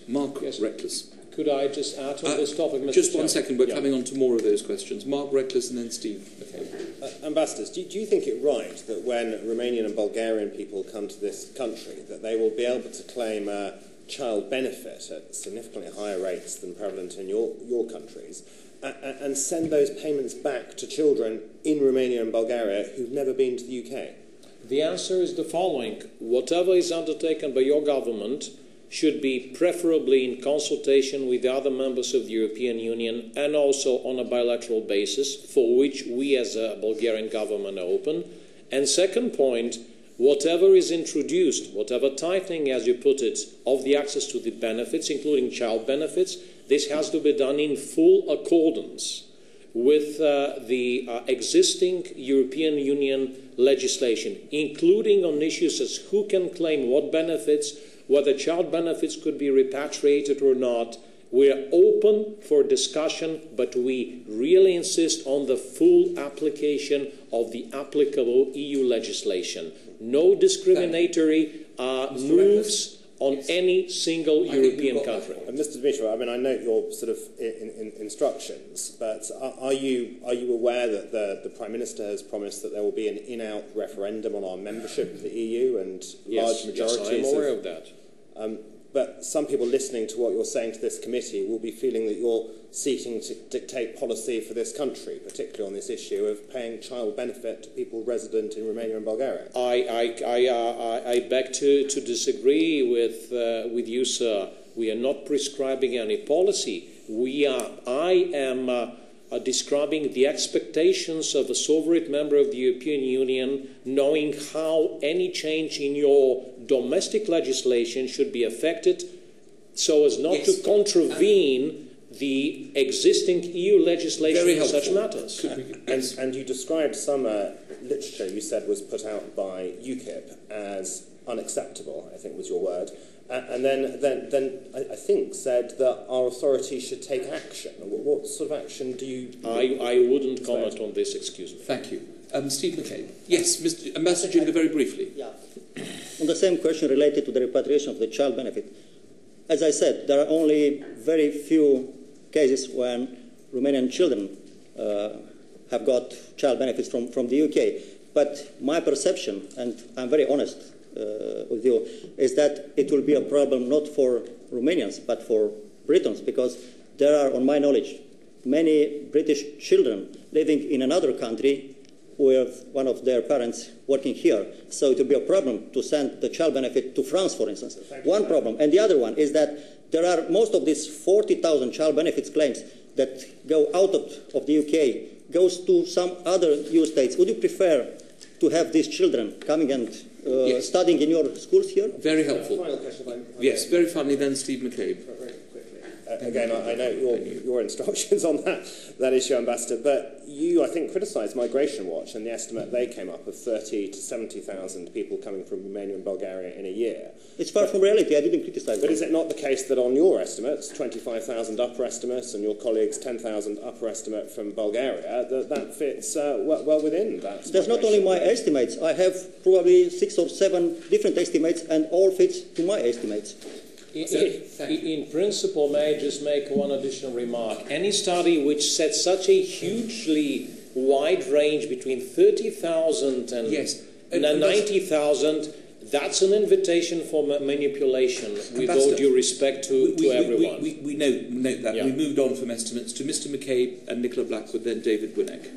Mark Yes. Reckless. Could I just add on this topic, Mr. Just one Chairman? second, we're coming on to more of those questions. Mark Reckless and then Steve. Okay. Ambassadors, do you think it right that when Romanian and Bulgarian people come to this country that they will be able to claim a child benefit at significantly higher rates than prevalent in your countries and send those payments back to children in Romania and Bulgaria who've never been to the UK? The answer is the following. Whatever is undertaken by your government should be preferably in consultation with the other members of the European Union and also on a bilateral basis, for which we as a Bulgarian government are open. And second point, whatever is introduced, whatever tightening, as you put it, of the access to the benefits, including child benefits, this has to be done in full accordance with the existing European Union legislation, including on issues as who can claim what benefits, whether child benefits could be repatriated or not. We're open for discussion, but we really insist on the full application of the applicable EU legislation. No discriminatory moves on any single European country. Mr. Dimitrov, I mean, I note your sort of instructions, but are you aware that the Prime Minister has promised that there will be an in-out referendum on our membership of the EU and large majorities? Yes, I am aware of that. But some people listening to what you're saying to this committee will be feeling that you're seeking to dictate policy for this country, particularly on this issue of paying child benefit to people resident in Romania and Bulgaria. I beg to disagree with you, sir. We are not prescribing any policy. I am describing the expectations of a sovereign member of the European Union, knowing how any change in your domestic legislation should be affected so as not to contravene the existing EU legislation in such matters. And you described some literature you said was put out by UKIP as unacceptable, I think was your word. And then I think said that our authorities should take action. What sort of action do you... I wouldn't comment on this, excuse me. Thank you. Steve McCabe. Yes, Mr. Ambassador Jinga, very briefly. Yeah. On the same question related to the repatriation of the child benefit, as I said, there are only very few cases when Romanian children have got child benefits from the UK. But my perception, and I'm very honest with you, is that it will be a problem not for Romanians but for Britons, because there are, on my knowledge, many British children living in another country with one of their parents working here. So it will be a problem to send the child benefit to France, for instance. One problem. And the other one is that there are most of these 40,000 child benefits claims that go out of the UK, goes to some other EU states. Would you prefer to have these children coming and studying in your schools here? Very helpful. Final question, yes, very finally then Steve McCabe. Again, I know your instructions on that issue, Ambassador, but you, I think, criticised Migration Watch and the estimate they came up of 30 to 70,000 people coming from Romania and Bulgaria in a year. It's far from reality. I didn't criticise But is it not the case that on your estimates, 25,000 upper estimates, and your colleagues' 10,000 upper estimate from Bulgaria, that fits well within that? That's not only my estimates. I have probably 6 or 7 different estimates, and all fit to my estimates. In principle, may I just make one additional remark? Any study which sets such a hugely wide range between 30,000 and 90,000, that's an invitation for manipulation, with all due respect to everyone. We note that. Yeah. We moved on from estimates to Mr. McCabe and Nicola Blackwood, then David Winnick.